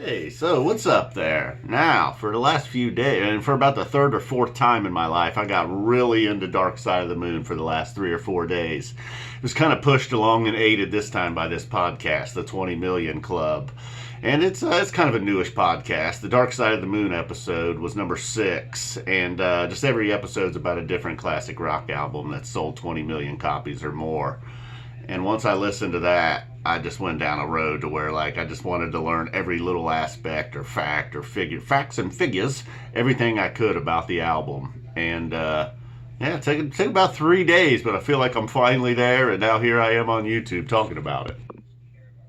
Hey, so what's up there? Now, for the last few days, and for about the third or fourth time in my life, I got really into Dark Side of the Moon for the last 3 or 4 days. It was kind of pushed along and aided this time by this podcast, the 20 Million Club. And it's kind of a newish podcast. The Dark Side of the Moon episode was number 6, and just every episode's about a different classic rock album that sold 20 million copies or more. And once I listened to that, I just went down a road to where, like, I just wanted to learn every little aspect or fact or figure, facts and figures, everything I could about the album. And, yeah, it took about 3 days, but I feel like I'm finally there, and now here I am on YouTube talking about it.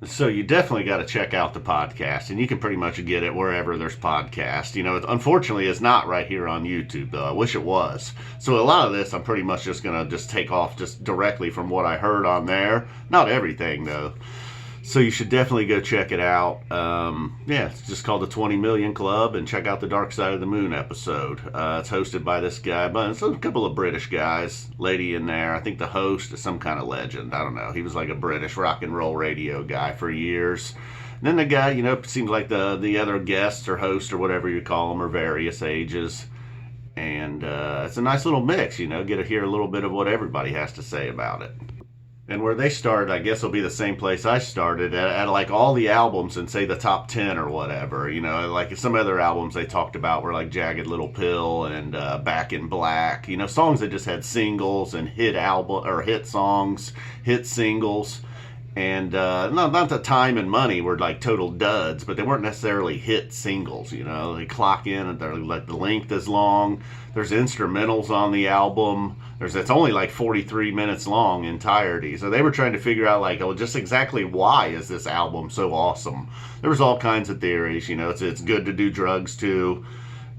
So you definitely got to check out the podcast, and you can pretty much get it wherever there's podcasts. You know, unfortunately, it's not right here on YouTube, though. I wish it was. So a lot of this, I'm pretty much just going to just take off just directly from what I heard on there. Not everything, though. So you should definitely go check it out. Yeah, it's just called the 20 Million Club, and check out the Dark Side of the Moon episode. It's hosted by this guy, but it's a couple of British guys, lady in there. I think the host is some kind of legend. I don't know. He was like a British rock and roll radio guy for years. And then the guy, you know, it seems like the other guests or hosts or whatever you call them are various ages. And it's a nice little mix, you know, get to hear a little bit of what everybody has to say about it. And where they started, I guess, will be the same place I started at like all the albums and say the top 10 or whatever. You know, like some other albums they talked about were like Jagged Little Pill and Back in Black. You know, songs that just had singles and hit album or hit songs, hit singles. And not that Time and Money were like total duds, but they weren't necessarily hit singles. You know, they clock in and they're like the length is long. There's instrumentals on the album. It's only like 43 minutes long entirety. So they were trying to figure out like, oh, just exactly why is this album so awesome? There was all kinds of theories. You know, it's good to do drugs too.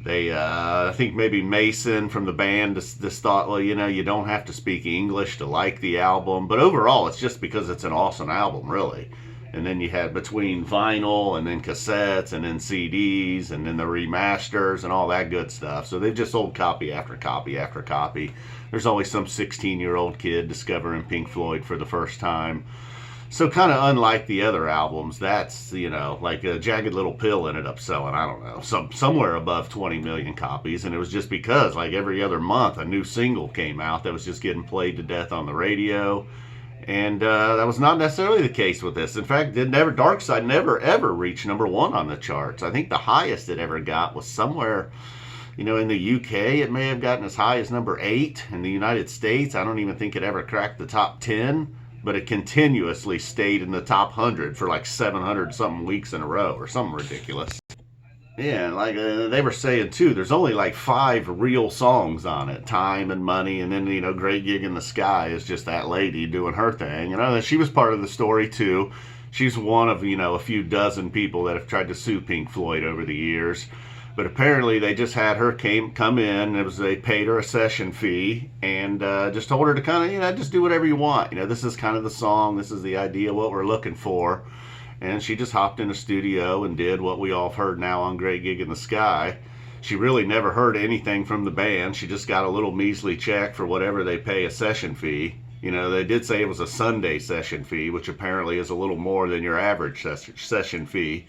They, I think maybe Mason from the band just thought, well, you know, you don't have to speak English to like the album. But overall, it's just because it's an awesome album, really. And then you had between vinyl and then cassettes and then CDs and then the remasters and all that good stuff. So they've just sold copy after copy after copy. There's always some 16-year-old kid discovering Pink Floyd for the first time. So kind of unlike the other albums, that's, you know, like a Jagged Little Pill ended up selling, I don't know, somewhere above 20 million copies. And it was just because like every other month a new single came out that was just getting played to death on the radio. And that was not necessarily the case with this. In fact, Dark Side never ever reached number 1 on the charts. I think the highest it ever got was somewhere, you know, in the UK. It may have gotten as high as number 8. In the United States, I don't even think it ever cracked the top 10. But it continuously stayed in the top 100 for like 700 something weeks in a row or something ridiculous. Yeah, and like they were saying too, there's only like 5 real songs on it. Time and Money, and then, you know, Great Gig in the Sky is just that lady doing her thing. You know, she was part of the story too. She's one of, you know, a few dozen people that have tried to sue Pink Floyd over the years. But apparently they just had her come in. They paid her a session fee and just told her to kind of, you know, just do whatever you want. You know, this is kind of the song. This is the idea, what we're looking for. And she just hopped in the studio and did what we all have heard now on Great Gig in the Sky. She really never heard anything from the band. She just got a little measly check for whatever they pay a session fee. You know, they did say it was a Sunday session fee, which apparently is a little more than your average session fee.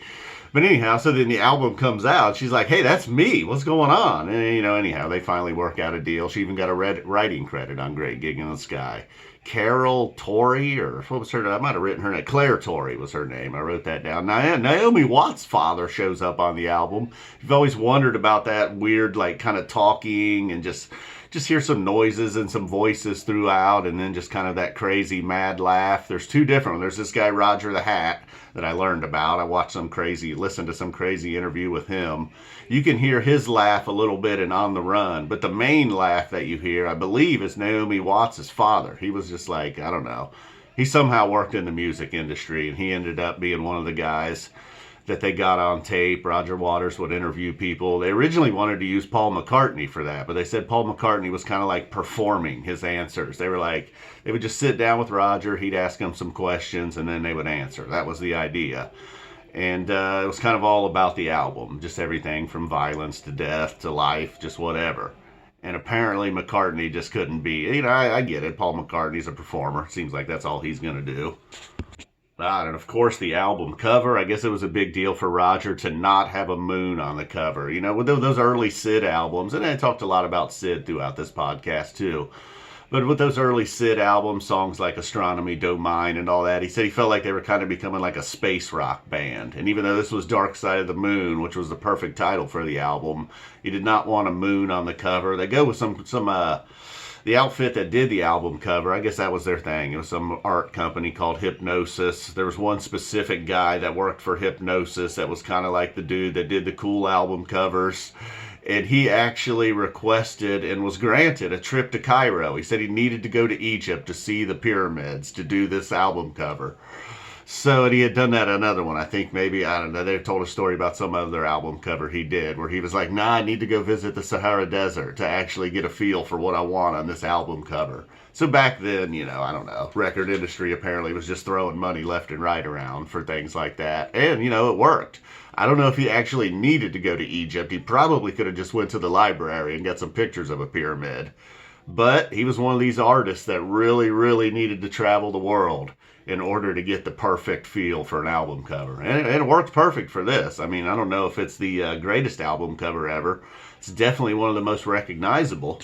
But anyhow, so then the album comes out. She's like, hey, that's me. What's going on? And, you know, anyhow, they finally work out a deal. She even got a writing credit on Great Gig in the Sky. Carol Torrey, or what was her name? I might have written her name. Claire Torrey was her name. I wrote that down. Naomi Watts' father shows up on the album. You've always wondered about that weird, like, kind of talking and just hear some noises and some voices throughout, and then just kind of that crazy mad laugh. There's 2 different ones. There's this guy, Roger the Hat, that I learned about. I listened to some crazy interview with him. You can hear his laugh a little bit in On the Run, but the main laugh that you hear, I believe, is Naomi Watts' father. He was just like, I don't know. He somehow worked in the music industry, and he ended up being one of the guys that they got on tape. Roger Waters would interview people. They originally wanted to use Paul McCartney for that, but they said Paul McCartney was kind of like performing his answers. They were like, they would just sit down with Roger, he'd ask him some questions, and then they would answer. That was the idea. And it was kind of all about the album, just everything from violence to death to life, just whatever. And apparently McCartney just couldn't be, you know, I get it. Paul McCartney's a performer. Seems like that's all he's going to do. And of course, the album cover. I guess it was a big deal for Roger to not have a moon on the cover. You know, with those early Sid albums, and I talked a lot about Sid throughout this podcast too. But with those early Sid albums, songs like Astronomy Don't Mind and all that, he said he felt like they were kind of becoming like a space rock band. And even though this was Dark Side of the Moon, which was the perfect title for the album, he did not want a moon on the cover. They go with the outfit that did the album cover. I guess that was their thing. It was some art company called Hypnosis. There was one specific guy that worked for Hypnosis that was kind of like the dude that did the cool album covers. And he actually requested and was granted a trip to Cairo. He said he needed to go to Egypt to see the pyramids to do this album cover. So, and he had done that another one. I think maybe, I don't know, they told a story about some other album cover he did where he was like, nah, I need to go visit the Sahara Desert to actually get a feel for what I want on this album cover. So back then, you know, I don't know, record industry apparently was just throwing money left and right around for things like that. And, you know, it worked. I don't know if he actually needed to go to Egypt. He probably could have just went to the library and got some pictures of a pyramid. But he was one of these artists that really, really needed to travel the world in order to get the perfect feel for an album cover. And it worked perfect for this. I mean, I don't know if it's the greatest album cover ever. It's definitely one of the most recognizable.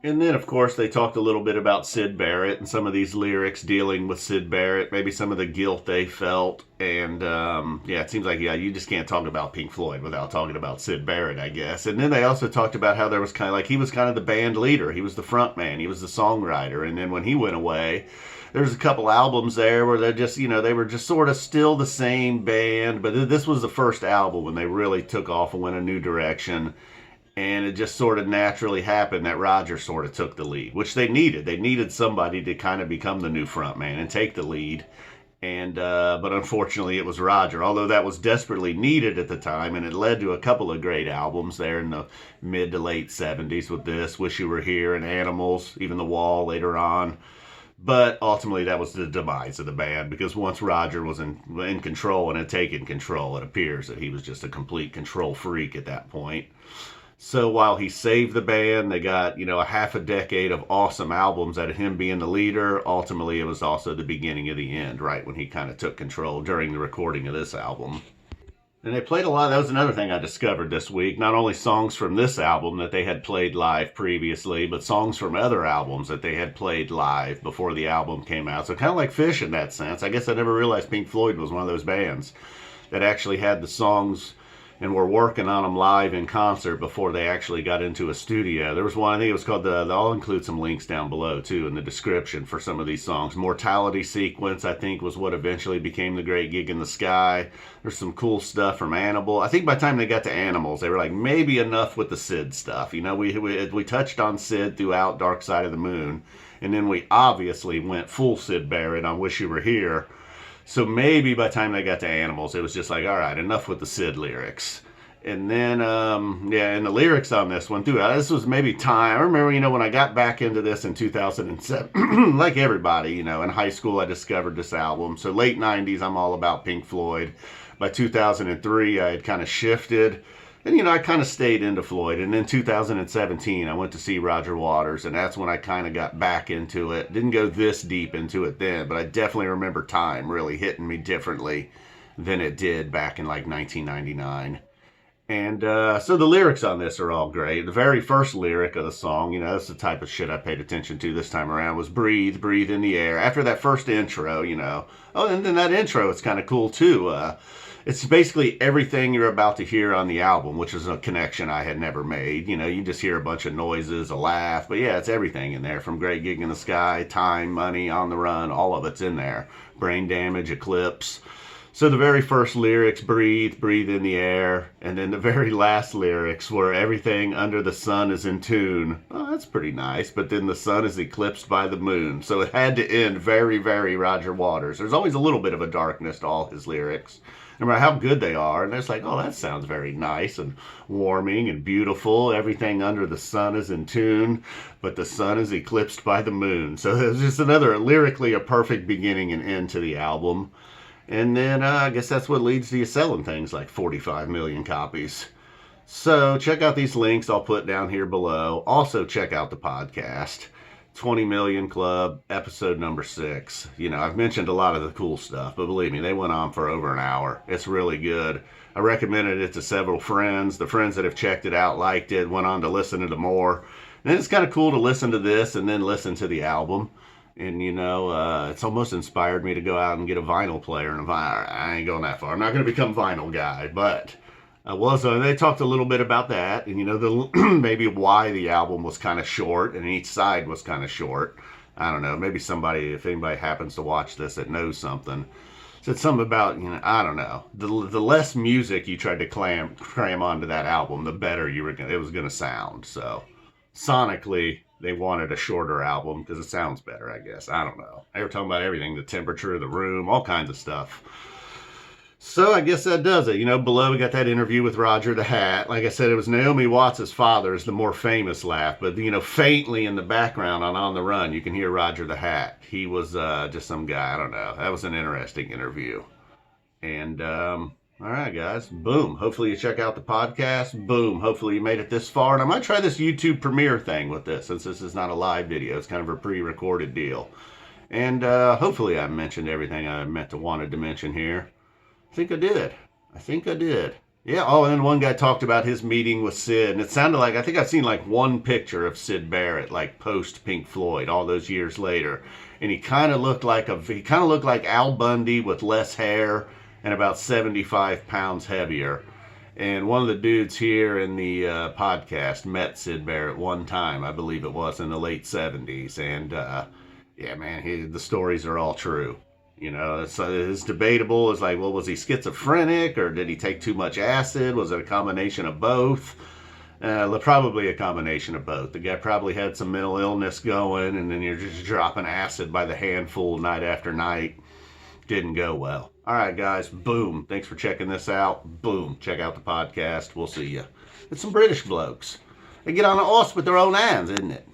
And then, of course, they talked a little bit about Syd Barrett and some of these lyrics dealing with Syd Barrett, maybe some of the guilt they felt. And, yeah, it seems like, yeah, you just can't talk about Pink Floyd without talking about Syd Barrett, I guess. And then they also talked about how there was kind of like, he was kind of the band leader. He was the front man. He was the songwriter. And then when he went away, there's a couple albums there where they're just, you know, they were just sort of still the same band. But this was the first album when they really took off and went a new direction. And it just sort of naturally happened that Roger sort of took the lead, which they needed. They needed somebody to kind of become the new front man and take the lead. And but unfortunately, it was Roger, although that was desperately needed at the time. And it led to a couple of great albums there in the mid to late 70s with this, Wish You Were Here, and Animals, even The Wall later on. But ultimately, that was the demise of the band, because once Roger was in control and had taken control, it appears that he was just a complete control freak at that point. So while he saved the band, they got, you know, a half a decade of awesome albums out of him being the leader. Ultimately, it was also the beginning of the end, right, when he kind of took control during the recording of this album. And they played a lot. That was another thing I discovered this week. Not only songs from this album that they had played live previously, but songs from other albums that they had played live before the album came out. So kind of like Fish in that sense. I guess I never realized Pink Floyd was one of those bands that actually had the songs and were working on them live in concert before they actually got into a studio. There was one, I think it was called I'll include some links down below too in the description for some of these songs. Mortality Sequence, I think, was what eventually became The Great Gig in the Sky. There's some cool stuff from Animal. I think by the time they got to Animals, they were like, maybe enough with the Sid stuff. You know, we touched on Sid throughout Dark Side of the Moon, and then we obviously went full Syd Barrett on Wish You Were Here. So maybe by the time they got to Animals, it was just like, all right, enough with the Sid lyrics. And then, yeah, and the lyrics on this one, too. This was maybe time. I remember, you know, when I got back into this in 2007, like everybody, you know, in high school, I discovered this album. So late 90s, I'm all about Pink Floyd. By 2003, I had kind of shifted. And, you know, I kind of stayed into Floyd. And then 2017, I went to see Roger Waters. And that's when I kind of got back into it. Didn't go this deep into it then. But I definitely remember time really hitting me differently than it did back in like 1999. And so the lyrics on this are all great. The very first lyric of the song, you know, that's the type of shit I paid attention to this time around, was breathe, breathe in the air. After that first intro, you know. Oh, and then that intro, it's kind of cool too. It's basically everything you're about to hear on the album, which is a connection I had never made. You know, you just hear a bunch of noises, a laugh. But yeah, it's everything in there, from Great Gig in the Sky, Time, Money, On the Run, all of it's in there. Brain Damage, Eclipse. So the very first lyrics, breathe, breathe in the air. And then the very last lyrics, where everything under the sun is in tune. Oh, that's pretty nice. But then the sun is eclipsed by the moon. So it had to end very, very Roger Waters. There's always a little bit of a darkness to all his lyrics. No matter how good they are, and it's like, oh, that sounds very nice and warming and beautiful. Everything under the sun is in tune, but the sun is eclipsed by the moon. So it's just another, lyrically, a perfect beginning and end to the album. And then I guess that's what leads to you selling things like 45 million copies. So check out these links I'll put down here below. Also check out the podcast. 20 Million Club, episode number 6. You know, I've mentioned a lot of the cool stuff, but believe me, they went on for over an hour. It's really good. I recommended it to several friends. The friends that have checked it out liked it, went on to listen to more. And it's kind of cool to listen to this and then listen to the album. And, you know, it's almost inspired me to go out and get a vinyl player. And I ain't going that far. I'm not going to become vinyl guy, but they talked a little bit about that. And, you know, maybe why the album was kind of short and each side was kind of short. I don't know. Maybe somebody, if anybody happens to watch this that knows something, said something about, you know, I don't know. The less music you tried to cram onto that album, the better it was going to sound. So, sonically, they wanted a shorter album because it sounds better, I guess. I don't know. They were talking about everything, the temperature of the room, all kinds of stuff. So I guess that does it. You know, below we got that interview with Roger the Hat. Like I said, it was Naomi Watts' father is the more famous laugh. But, you know, faintly in the background on the Run, you can hear Roger the Hat. He was just some guy. I don't know. That was an interesting interview. And, all right, guys. Boom. Hopefully you check out the podcast. Boom. Hopefully you made it this far. And I might try this YouTube premiere thing with this, since this is not a live video. It's kind of a pre-recorded deal. And hopefully I mentioned everything I wanted to mention here. I think I did. Yeah, oh, and then one guy talked about his meeting with Sid, and it sounded like, I think I've seen like one picture of Sid Barrett, like post Pink Floyd, all those years later. And he kind of looked like Al Bundy with less hair and about 75 pounds heavier. And one of the dudes here in the podcast met Sid Barrett one time, I believe it was in the late 70s. And yeah, man, the stories are all true. You know, it's debatable. It's like, well, was he schizophrenic or did he take too much acid? Was it a combination of both? Probably a combination of both. The guy probably had some mental illness going, and then you're just dropping acid by the handful night after night. Didn't go well. All right, guys. Boom. Thanks for checking this out. Boom. Check out the podcast. We'll see you. It's some British blokes. They get on the horse with their own hands, isn't it?